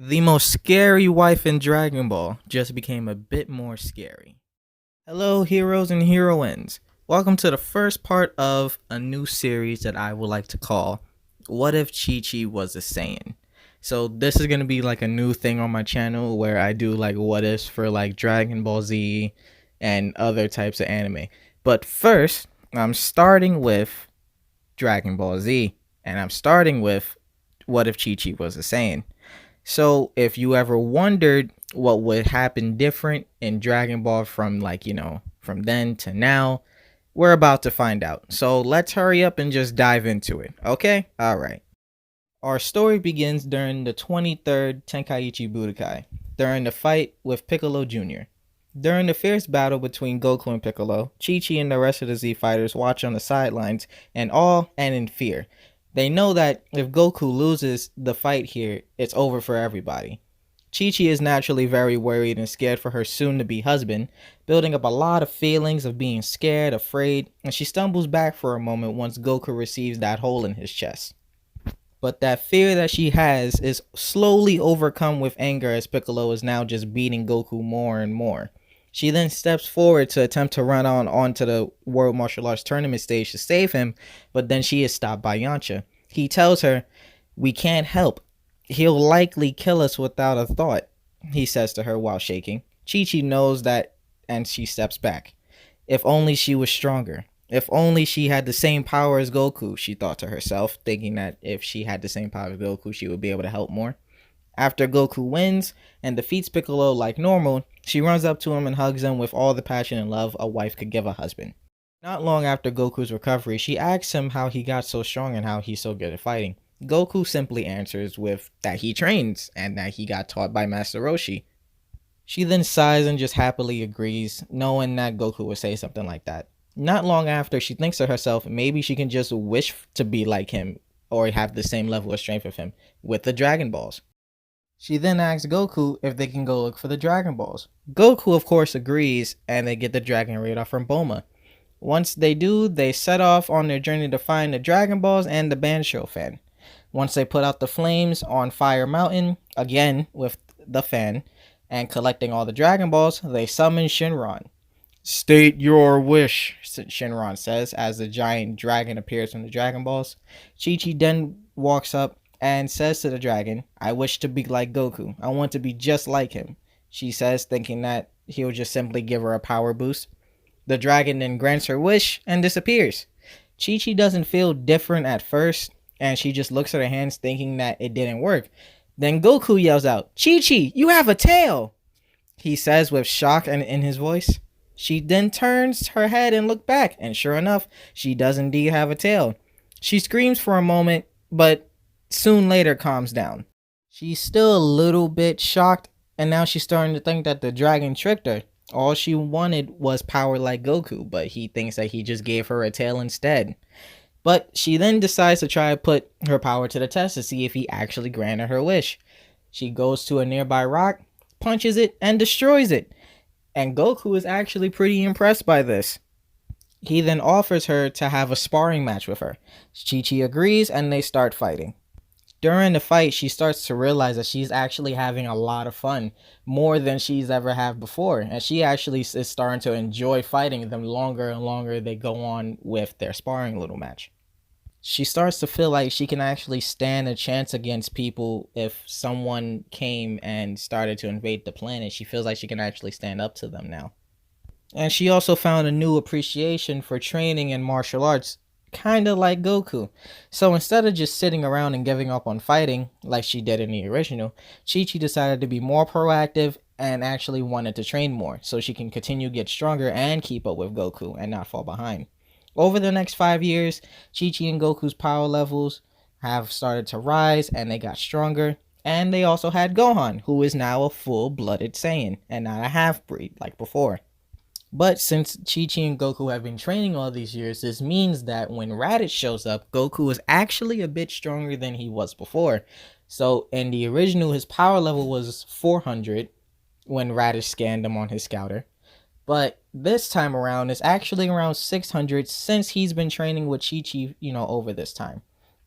The most scary wife in Dragon Ball just became a bit more scary. Hello, heroes and heroines. Welcome to the first part of a new series that I would like to call What If Chi-Chi Was a Saiyan? So, this is going to be like a new thing on my channel where I do like what ifs for like Dragon Ball Z and other types of anime. But first, I'm starting with Dragon Ball Z, and I'm starting with What If Chi-Chi Was a Saiyan? So, if you ever wondered what would happen different in Dragon Ball from from then to now, we're about to find out. So, let's hurry up and just dive into it. Okay? All right. Our story begins during the 23rd Tenkaichi Budokai, during the fight with Piccolo Jr. During the fierce battle between Goku and Piccolo, Chi-Chi and the rest of the Z fighters watch on the sidelines in awe and in fear. They know that if Goku loses the fight here, it's over for everybody. Chi-Chi is naturally very worried and scared for her soon-to-be husband, building up a lot of feelings of being scared, afraid, and she stumbles back for a moment once Goku receives that hole in his chest. But that fear that she has is slowly overcome with anger as Piccolo is now just beating Goku more and more. She then steps forward to attempt to run onto the World Martial Arts Tournament stage to save him, but then she is stopped by Yamcha. He tells her, "We can't help. He'll likely kill us without a thought," he says to her while shaking. Chi-Chi knows that and she steps back. If only she was stronger. If only she had the same power as Goku, she thought to herself, thinking that if she had the same power as Goku, she would be able to help more. After Goku wins and defeats Piccolo like normal, she runs up to him and hugs him with all the passion and love a wife could give a husband. Not long after Goku's recovery, she asks him how he got so strong and how he's so good at fighting. Goku simply answers with that he trains and that he got taught by Master Roshi. She then sighs and just happily agrees, knowing that Goku would say something like that. Not long after, she thinks to herself maybe she can just wish to be like him or have the same level of strength of him with the Dragon Balls. She then asks Goku if they can go look for the Dragon Balls. Goku, of course, agrees, and they get the Dragon Radar from Bulma. Once they do, they set off on their journey to find the Dragon Balls and the Bancho fan. Once they put out the flames on Fire Mountain, again with the fan, and collecting all the Dragon Balls, they summon Shinron. "State your wish," Shinron says as the giant dragon appears from the Dragon Balls. Chi-Chi then walks up and says to the dragon, "I wish to be like Goku. I want to be just like him," she says, thinking that he'll just simply give her a power boost. The dragon then grants her wish and disappears. Chi-Chi doesn't feel different at first, and she just looks at her hands thinking that it didn't work. Then Goku yells out, "Chi-Chi, you have a tail!" he says with shock in his voice. She then turns her head and looks back, and sure enough, she does indeed have a tail. She screams for a moment, but soon later calms down. She's still a little bit shocked, and now she's starting to think that the dragon tricked her. All she wanted was power like Goku, but he thinks that he just gave her a tail instead. But she then decides to try to put her power to the test to see if he actually granted her wish. She goes to a nearby rock, punches it, and destroys it. And Goku is actually pretty impressed by this. He then offers her to have a sparring match with her. Chi-Chi agrees and they start fighting. During the fight, she starts to realize that she's actually having a lot of fun, more than she's ever had before, and she actually is starting to enjoy fighting the longer and longer they go on with their sparring little match. She starts to feel like she can actually stand a chance against people if someone came and started to invade the planet. She feels like she can actually stand up to them now. And she also found a new appreciation for training in martial arts, kind of like Goku. So instead of just sitting around and giving up on fighting, like she did in the original, Chi-Chi decided to be more proactive and actually wanted to train more, so she can continue to get stronger and keep up with Goku and not fall behind. Over the next 5 years, Chi-Chi and Goku's power levels have started to rise and they got stronger. And they also had Gohan, who is now a full-blooded Saiyan and not a half-breed like before. But since Chi-Chi and Goku have been training all these years, this means that when Raditz shows up, Goku is actually a bit stronger than he was before. So in the original, his power level was 400 when Raditz scanned him on his scouter. But this time around, it's actually around 600 since he's been training with Chi-Chi, over this time.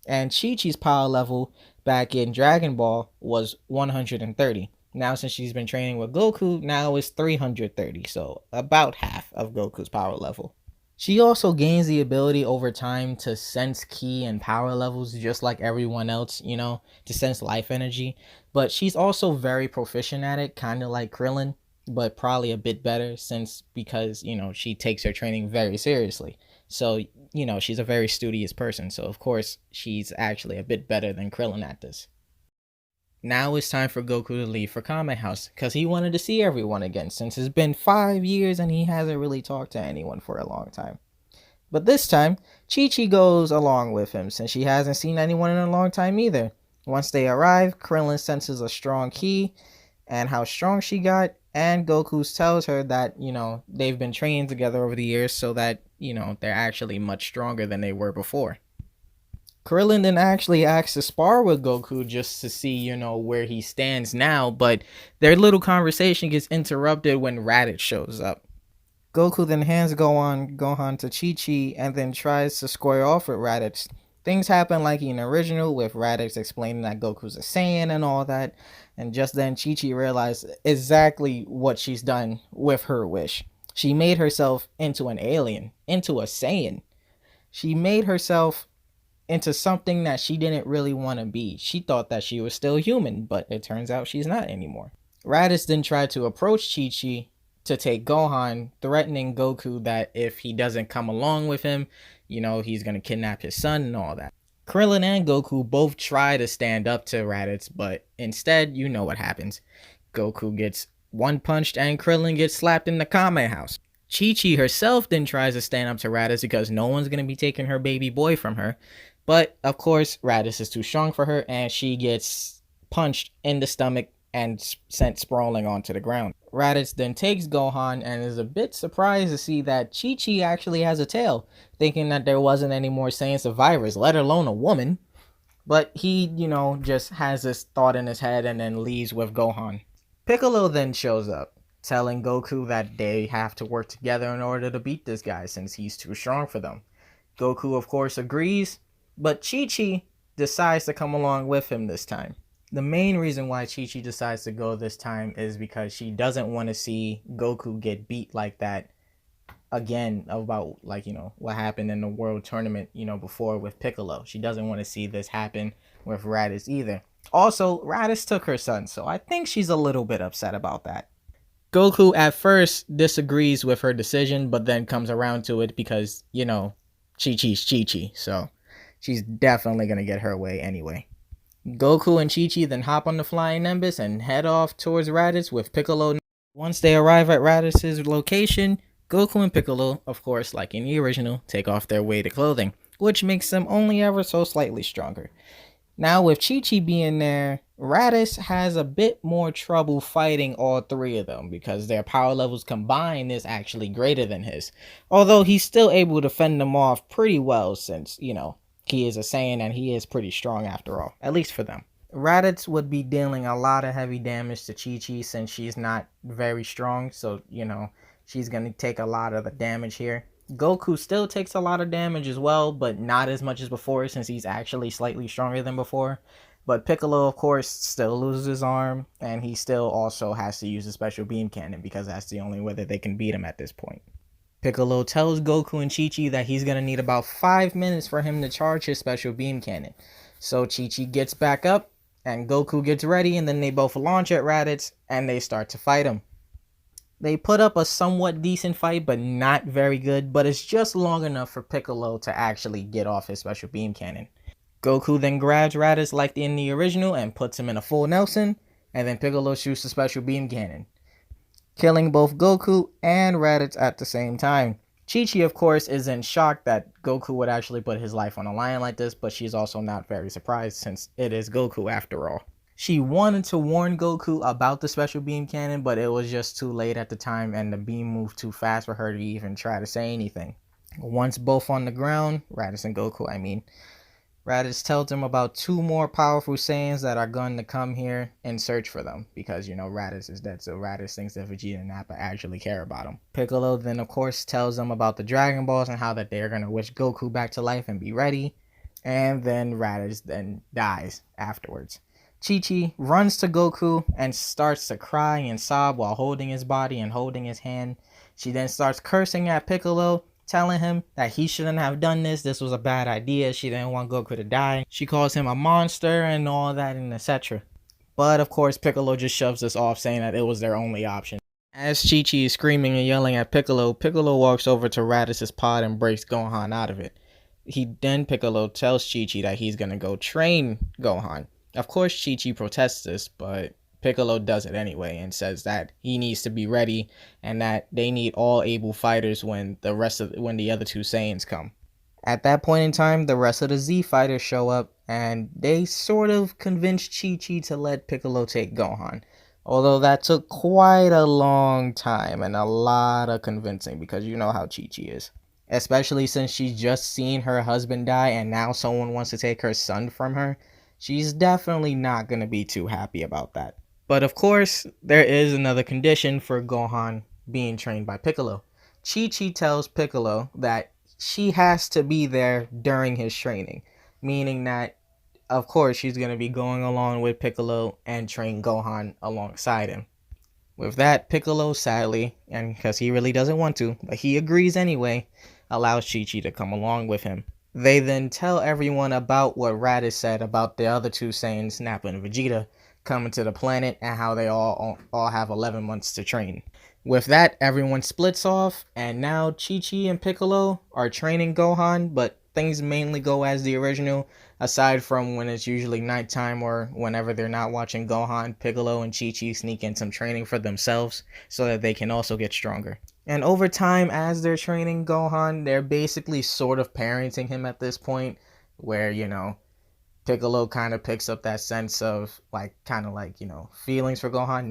And Chi-Chi's power level back in Dragon Ball was 130. Now, since she's been training with Goku, now it's 330, so about half of Goku's power level. She also gains the ability over time to sense ki and power levels just like everyone else, to sense life energy. But she's also very proficient at it, kind of like Krillin, but probably a bit better because, she takes her training very seriously. So, she's a very studious person. So, of course, she's actually a bit better than Krillin at this. Now it's time for Goku to leave for Kame House because he wanted to see everyone again since it's been 5 years and he hasn't really talked to anyone for a long time. But this time, Chi Chi goes along with him since she hasn't seen anyone in a long time either. Once they arrive, Krillin senses a strong ki and how strong she got, and Goku tells her that, they've been training together over the years so that, they're actually much stronger than they were before. Krillin then actually asks to spar with Goku just to see, where he stands now, but their little conversation gets interrupted when Raditz shows up. Goku then hands Gohan to Chi-Chi and then tries to square off with Raditz. Things happen like in the original with Raditz explaining that Goku's a Saiyan and all that, and just then Chi-Chi realized exactly what she's done with her wish. She made herself into an alien, into a Saiyan. She made herself into something that she didn't really want to be. She thought that she was still human, but it turns out she's not anymore. Raditz then tried to approach Chi-Chi to take Gohan, threatening Goku that if he doesn't come along with him, he's going to kidnap his son and all that. Krillin and Goku both try to stand up to Raditz, but instead, you know what happens. Goku gets one punched and Krillin gets slapped in the Kame House. Chi-Chi herself then tries to stand up to Raditz because no one's going to be taking her baby boy from her. But, of course, Raditz is too strong for her, and she gets punched in the stomach and sent sprawling onto the ground. Raditz then takes Gohan and is a bit surprised to see that Chi-Chi actually has a tail, thinking that there wasn't any more Saiyan survivors, let alone a woman. But he, just has this thought in his head and then leaves with Gohan. Piccolo then shows up, telling Goku that they have to work together in order to beat this guy since he's too strong for them. Goku, of course, agrees, but Chi-Chi decides to come along with him this time. The main reason why Chi-Chi decides to go this time is because she doesn't want to see Goku get beat like that again about, what happened in the world tournament, before with Piccolo. She doesn't want to see this happen with Raditz either. Also, Raditz took her son, so I think she's a little bit upset about that. Goku at first disagrees with her decision, but then comes around to it because, Chi-Chi's Chi-Chi, so she's definitely going to get her way anyway. Goku and Chi-Chi then hop on the flying Nimbus and head off towards Raditz with Piccolo. Once they arrive at Raditz's location, Goku and Piccolo, of course, like in the original, take off their weighted clothing, which makes them only ever so slightly stronger. Now with Chi-Chi being there, Raditz has a bit more trouble fighting all three of them because their power levels combined is actually greater than his. Although he's still able to fend them off pretty well since, he is a Saiyan and he is pretty strong after all, at least for them. Raditz would be dealing a lot of heavy damage to Chi-Chi since she's not very strong, so, she's going to take a lot of the damage here. Goku still takes a lot of damage as well, but not as much as before since he's actually slightly stronger than before. But Piccolo, of course, still loses his arm, and he still also has to use a special beam cannon because that's the only way that they can beat him at this point. Piccolo tells Goku and Chi-Chi that he's going to need about 5 minutes for him to charge his special beam cannon. So Chi-Chi gets back up, and Goku gets ready, and then they both launch at Raditz, and they start to fight him. They put up a somewhat decent fight, but not very good, but it's just long enough for Piccolo to actually get off his special beam cannon. Goku then grabs Raditz like in the original and puts him in a full Nelson, and then Piccolo shoots the special beam cannon, killing both Goku and Raditz at the same time. Chi-Chi, of course, is in shock that Goku would actually put his life on the line like this, but she's also not very surprised since it is Goku after all. She wanted to warn Goku about the special beam cannon, but it was just too late at the time and the beam moved too fast for her to even try to say anything. Once both on the ground, Raditz and Goku, Raditz tells them about 2 more powerful Saiyans that are going to come here and search for them because, Raditz is dead, so Raditz thinks that Vegeta and Nappa actually care about him. Piccolo then, of course, tells them about the Dragon Balls and how that they're going to wish Goku back to life and be ready. And then Raditz then dies afterwards. Chi-Chi runs to Goku and starts to cry and sob while holding his body and holding his hand. She then starts cursing at Piccolo, telling him that he shouldn't have done this. This was a bad idea. She didn't want Goku to die. She calls him a monster and all that and etc. But of course, Piccolo just shoves this off, saying that it was their only option. As Chi-Chi is screaming and yelling at Piccolo, Piccolo walks over to Raditz's pod and breaks Gohan out of it. Piccolo tells Chi-Chi that he's gonna go train Gohan. Of course, Chi-Chi protests this, but Piccolo does it anyway and says that he needs to be ready and that they need all able fighters when the other two Saiyans come. At that point in time, the rest of the Z fighters show up and they sort of convince Chi-Chi to let Piccolo take Gohan. Although that took quite a long time and a lot of convincing, because you know how Chi-Chi is. Especially since she's just seen her husband die and now someone wants to take her son from her. She's definitely not going to be too happy about that. But of course, there is another condition for Gohan being trained by Piccolo. Chi-Chi tells Piccolo that she has to be there during his training, meaning that of course she's going to be going along with Piccolo and train Gohan alongside him. With that, Piccolo sadly, and because he really doesn't want to, but he agrees anyway, allows Chi-Chi to come along with him. They then tell everyone about what Raditz said about the other two Saiyans, Nappa and Vegeta, coming to the planet and how they all have 11 months to train. With that, everyone splits off, and now Chi-Chi and Piccolo are training Gohan, but things mainly go as the original, aside from when it's usually nighttime or whenever they're not watching Gohan. Piccolo and Chi-Chi sneak in some training for themselves so that they can also get stronger. And over time, as they're training Gohan, they're basically sort of parenting him at this point, where, Piccolo kind of picks up that sense of feelings for Gohan.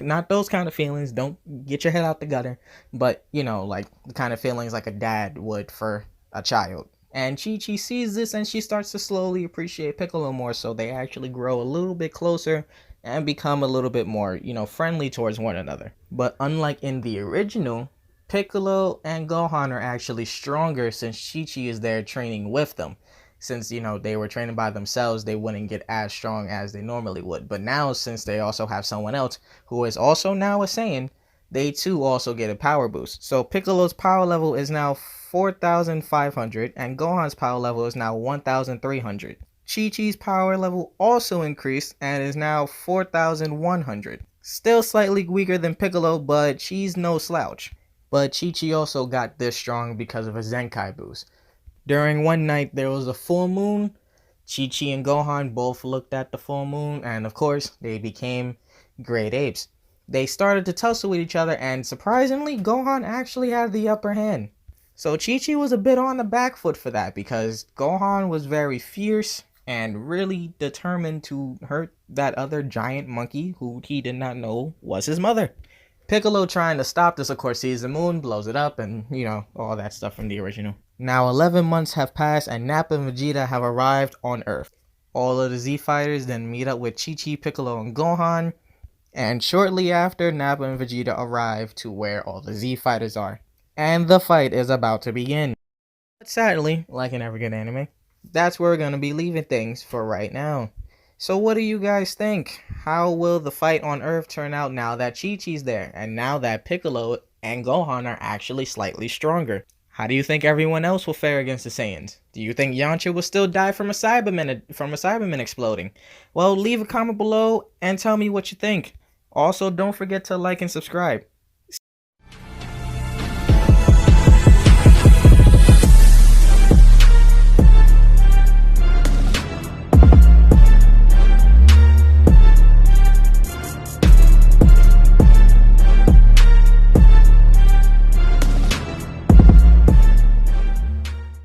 Not those kind of feelings. Don't get your head out the gutter. But, like the kind of feelings like a dad would for a child. And Chi-Chi sees this and she starts to slowly appreciate Piccolo more, so they actually grow a little bit closer and become a little bit more, friendly towards one another. But unlike in the original, Piccolo and Gohan are actually stronger since Chi-Chi is there training with them. Since, they were training by themselves, they wouldn't get as strong as they normally would. But now, since they also have someone else who is also now a Saiyan, they too also get a power boost. So Piccolo's power level is now 4,500 and Gohan's power level is now 1,300. Chi-Chi's power level also increased and is now 4,100. Still slightly weaker than Piccolo, but she's no slouch. But Chi-Chi also got this strong because of a Zenkai boost. During one night, there was a full moon. Chi-Chi and Gohan both looked at the full moon, and of course, they became great apes. They started to tussle with each other, and surprisingly, Gohan actually had the upper hand. So Chi-Chi was a bit on the back foot for that, because Gohan was very fierce and really determined to hurt that other giant monkey who he did not know was his mother. Piccolo, trying to stop this, of course, sees the moon, blows it up, and, all that stuff from the original. Now 11 months have passed and Nappa and Vegeta have arrived on Earth. All of the Z fighters then meet up with Chi-Chi, Piccolo, and Gohan, and shortly after, Nappa and Vegeta arrive to where all the Z fighters are. And the fight is about to begin. But sadly, like in every good anime, that's where we're going to be leaving things for right now. So what do you guys think? How will the fight on Earth turn out now that Chi-Chi's there, and now that Piccolo and Gohan are actually slightly stronger? How do you think everyone else will fare against the Saiyans? Do you think Yamcha will still die from a Cyberman exploding? Well, leave a comment below and tell me what you think. Also, don't forget to like and subscribe.